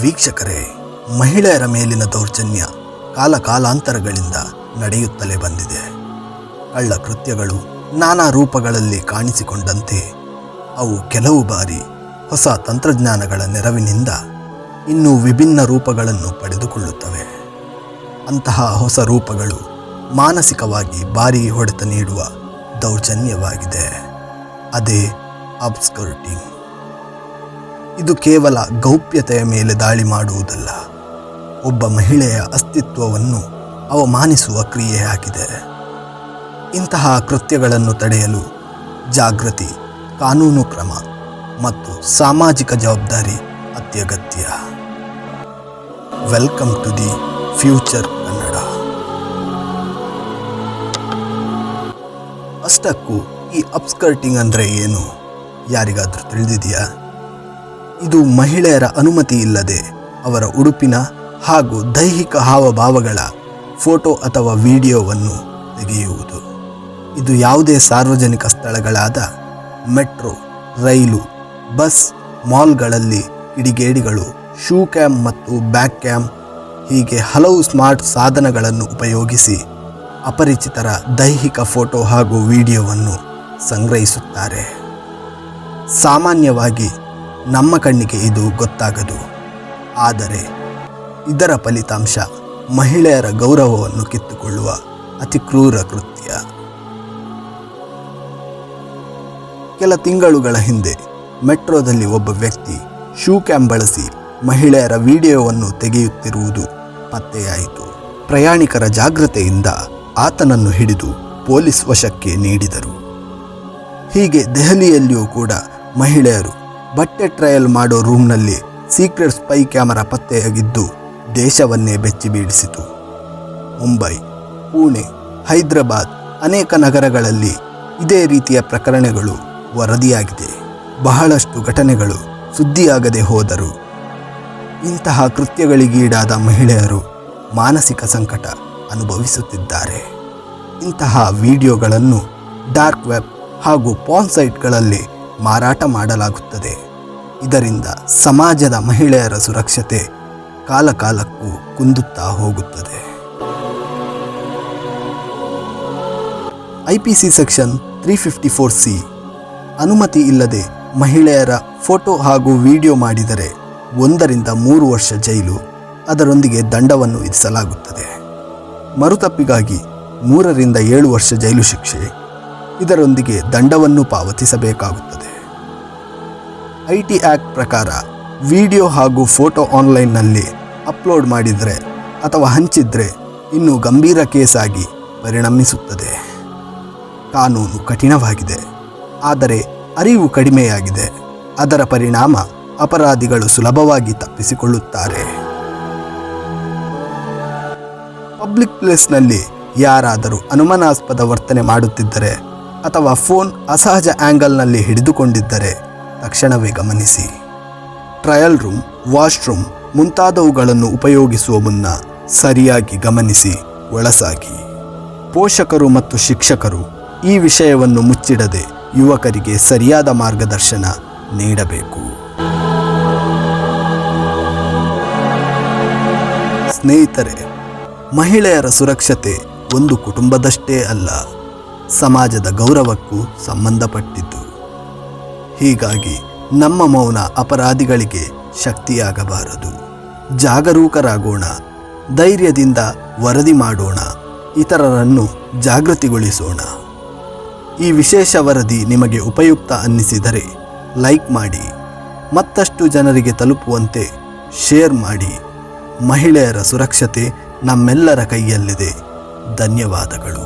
ವೀಕ್ಷಕರೇ, ಮಹಿಳೆಯರ ಮೇಲಿನ ದೌರ್ಜನ್ಯ ಕಾಲಾಂತರಗಳಿಂದ ನಡೆಯುತ್ತಲೇ ಬಂದಿದೆ. ಕಳ್ಳ ಕೃತ್ಯಗಳು ನಾನಾ ರೂಪಗಳಲ್ಲಿ ಕಾಣಿಸಿಕೊಂಡಂತೆ ಅವು ಕೆಲವು ಬಾರಿ ಹೊಸ ತಂತ್ರಜ್ಞಾನಗಳ ನೆರವಿನಿಂದ ಇನ್ನೂ ವಿಭಿನ್ನ ರೂಪಗಳನ್ನು ಪಡೆದುಕೊಳ್ಳುತ್ತವೆ. ಅಂತಹ ಹೊಸ ರೂಪಗಳು ಮಾನಸಿಕವಾಗಿ ಭಾರೀ ಹೊಡೆತ ನೀಡುವ ದೌರ್ಜನ್ಯವಾಗಿದೆ. ಅದೇ ಅಬ್ಸ್ಕರ್ಟಿಂಗ್. ಇದು ಕೇವಲ ಗೌಪ್ಯತೆಯ ಮೇಲೆ ದಾಳಿ ಮಾಡುವುದಲ್ಲ, ಒಬ್ಬ ಮಹಿಳೆಯ ಅಸ್ತಿತ್ವವನ್ನು ಅವಮಾನಿಸುವ ಕ್ರಿಯೆಯಾಗಿದೆ. ಇಂತಹ ಕೃತ್ಯಗಳನ್ನು ತಡೆಯಲು ಜಾಗೃತಿ, ಕಾನೂನು ಕ್ರಮ ಮತ್ತು ಸಾಮಾಜಿಕ ಜವಾಬ್ದಾರಿ ಅತ್ಯಗತ್ಯ. Welcome to the future Kannada. ಅಷ್ಟಕ್ಕೂ ಈ ಅಬ್ಸ್ಕರ್ಟಿಂಗ್ ಅಂದರೆ ಏನು ಯಾರಿಗಾದರೂ ತಿಳಿದಿದೆಯಾ? ಇದು ಮಹಿಳೆಯರ ಅನುಮತಿ ಇಲ್ಲದೆ ಅವರ ಉಡುಪಿನ ಹಾಗೂ ದೈಹಿಕ ಹಾವಭಾವಗಳ ಫೋಟೋ ಅಥವಾ ವಿಡಿಯೋವನ್ನು ತೆಗೆಯುವುದು. ಇದು ಯಾವುದೇ ಸಾರ್ವಜನಿಕ ಸ್ಥಳಗಳಾದ ಮೆಟ್ರೋ, ರೈಲು, ಬಸ್, ಮಾಲ್ಗಳಲ್ಲಿ ಕಿಡಿಗೇಡಿಗಳು ಶೂ ಕ್ಯಾಮ್ ಮತ್ತು ಬ್ಯಾಕ್ ಕ್ಯಾಮ್ ಹೀಗೆ ಹಲವು ಸ್ಮಾರ್ಟ್ ಸಾಧನಗಳನ್ನು ಉಪಯೋಗಿಸಿ ಅಪರಿಚಿತರ ದೈಹಿಕ ಫೋಟೋ ಹಾಗೂ ವಿಡಿಯೋವನ್ನು ಸಂಗ್ರಹಿಸುತ್ತಾರೆ. ಸಾಮಾನ್ಯವಾಗಿ ನಮ್ಮ ಕಣ್ಣಿಗೆ ಇದು ಗೊತ್ತಾಗದು, ಆದರೆ ಇದರ ಫಲಿತಾಂಶ ಮಹಿಳೆಯರ ಗೌರವವನ್ನು ಕಿತ್ತುಕೊಳ್ಳುವ ಅತಿ ಕ್ರೂರ ಕೃತ್ಯ. ಕೆಲ ತಿಂಗಳುಗಳ ಹಿಂದೆ ಮೆಟ್ರೋದಲ್ಲಿ ಒಬ್ಬ ವ್ಯಕ್ತಿ ಶೂ ಕ್ಯಾಮ್ ಬಳಸಿ ಮಹಿಳೆಯರ ವಿಡಿಯೋವನ್ನು ತೆಗೆಯುತ್ತಿರುವುದು ಪತ್ತೆಯಾಯಿತು. ಪ್ರಯಾಣಿಕರ ಜಾಗೃತೆಯಿಂದ ಆತನನ್ನು ಹಿಡಿದು ಪೊಲೀಸ್ ವಶಕ್ಕೆ ನೀಡಿದರು. ಹೀಗೆ ದೆಹಲಿಯಲ್ಲಿಯೂ ಕೂಡ ಮಹಿಳೆಯರು ಬಟ್ಟೆ ಟ್ರಯಲ್ ಮಾಡೋ ರೂಮ್ನಲ್ಲಿ ಸೀಕ್ರೆಟ್ ಸ್ಪೈ ಕ್ಯಾಮರಾ ಪತ್ತೆಯಾಗಿದ್ದು ದೇಶವನ್ನೇ ಬೆಚ್ಚಿ ಬೀಳಿಸಿತು. ಮುಂಬೈ, ಪುಣೆ, ಹೈದರಾಬಾದ್ ಅನೇಕ ನಗರಗಳಲ್ಲಿ ಇದೇ ರೀತಿಯ ಪ್ರಕರಣಗಳು ವರದಿಯಾಗಿದೆ. ಬಹಳಷ್ಟು ಘಟನೆಗಳು ಸುದ್ದಿಯಾಗದೆ ಹೋದರು. ಇಂತಹ ಕೃತ್ಯಗಳಿಗೀಡಾದ ಮಹಿಳೆಯರು ಮಾನಸಿಕ ಸಂಕಟ ಅನುಭವಿಸುತ್ತಿದ್ದಾರೆ. ಇಂತಹ ವಿಡಿಯೋಗಳನ್ನು ಡಾರ್ಕ್ ವೆಬ್ ಹಾಗೂ ಪಾರ್ನ್ ಸೈಟ್ಗಳಲ್ಲಿ ಮಾರಾಟ ಮಾಡಲಾಗುತ್ತದೆ. ಇದರಿಂದ ಸಮಾಜದ ಮಹಿಳೆಯರ ಸುರಕ್ಷತೆ ಕಾಲಕ್ಕೂ ಕುಂದುತ್ತಾ ಹೋಗುತ್ತದೆ. IPC ಸೆಕ್ಷನ್ 354C ಅನುಮತಿ ಇಲ್ಲದೆ ಮಹಿಳೆಯರ ಫೋಟೋ ಹಾಗೂ ವಿಡಿಯೋ ಮಾಡಿದರೆ 1 ರಿಂದ 3 ವರ್ಷ ಜೈಲು, ಅದರೊಂದಿಗೆ ದಂಡವನ್ನು ವಿಧಿಸಲಾಗುತ್ತದೆ. ಮರುತಪ್ಪಿಗಾಗಿ 3 ರಿಂದ 7 ವರ್ಷ ಜೈಲು ಶಿಕ್ಷೆ, ಇದರೊಂದಿಗೆ ದಂಡವನ್ನು ಪಾವತಿಸಬೇಕಾಗುತ್ತದೆ. IT ಆ್ಯಕ್ಟ್ ಪ್ರಕಾರ ವಿಡಿಯೋ ಹಾಗೂ ಫೋಟೋ ಆನ್ಲೈನ್ನಲ್ಲಿ ಅಪ್ಲೋಡ್ ಮಾಡಿದರೆ ಅಥವಾ ಹಂಚಿದರೆ ಇನ್ನೂ ಗಂಭೀರ ಕೇಸಾಗಿ ಪರಿಣಮಿಸುತ್ತದೆ. ಕಾನೂನು ಕಠಿಣವಾಗಿದೆ, ಆದರೆ ಅರಿವು ಕಡಿಮೆಯಾಗಿದೆ. ಅದರ ಪರಿಣಾಮ ಅಪರಾಧಿಗಳು ಸುಲಭವಾಗಿ ತಪ್ಪಿಸಿಕೊಳ್ಳುತ್ತಾರೆ. ಪಬ್ಲಿಕ್ ಪ್ಲೇಸ್ನಲ್ಲಿ ಯಾರಾದರೂ ಅನುಮಾನಾಸ್ಪದ ವರ್ತನೆ ಮಾಡುತ್ತಿದ್ದರೆ ಅಥವಾ ಫೋನ್ ಅಸಹಜ ಆ್ಯಂಗಲ್ನಲ್ಲಿ ಹಿಡಿದುಕೊಂಡಿದ್ದರೆ ತಕ್ಷಣವೇ ಗಮನಿಸಿ. ಟ್ರಯಲ್ ರೂಮ್, ವಾಶ್ರೂಮ್ ಮುಂತಾದವುಗಳನ್ನು ಉಪಯೋಗಿಸುವ ಮುನ್ನ ಸರಿಯಾಗಿ ಗಮನಿಸಿ ಒಳಸಾಗಿ. ಪೋಷಕರು ಮತ್ತು ಶಿಕ್ಷಕರು ಈ ವಿಷಯವನ್ನು ಮುಚ್ಚಿಡದೆ ಯುವಕರಿಗೆ ಸರಿಯಾದ ಮಾರ್ಗದರ್ಶನ ನೀಡಬೇಕು. ಸ್ನೇಹಿತರೆ, ಮಹಿಳೆಯರ ಸುರಕ್ಷತೆ ಒಂದು ಕುಟುಂಬದಷ್ಟೇ ಅಲ್ಲ, ಸಮಾಜದ ಗೌರವಕ್ಕೂ ಸಂಬಂಧಪಟ್ಟಿದ್ದು. ಹೀಗಾಗಿ ನಮ್ಮ ಮೌನ ಅಪರಾಧಿಗಳಿಗೆ ಶಕ್ತಿಯಾಗಬಾರದು. ಜಾಗರೂಕರಾಗೋಣ, ಧೈರ್ಯದಿಂದ ವರದಿ ಮಾಡೋಣ, ಇತರರನ್ನು ಜಾಗೃತಿಗೊಳಿಸೋಣ. ಈ ವಿಶೇಷ ವರದಿ ನಿಮಗೆ ಉಪಯುಕ್ತ ಅನ್ನಿಸಿದರೆ ಲೈಕ್ ಮಾಡಿ, ಮತ್ತಷ್ಟು ಜನರಿಗೆ ತಲುಪುವಂತೆ ಶೇರ್ ಮಾಡಿ. ಮಹಿಳೆಯರ ಸುರಕ್ಷತೆ ನಮ್ಮೆಲ್ಲರ ಕೈಯಲ್ಲಿದೆ. ಧನ್ಯವಾದಗಳು.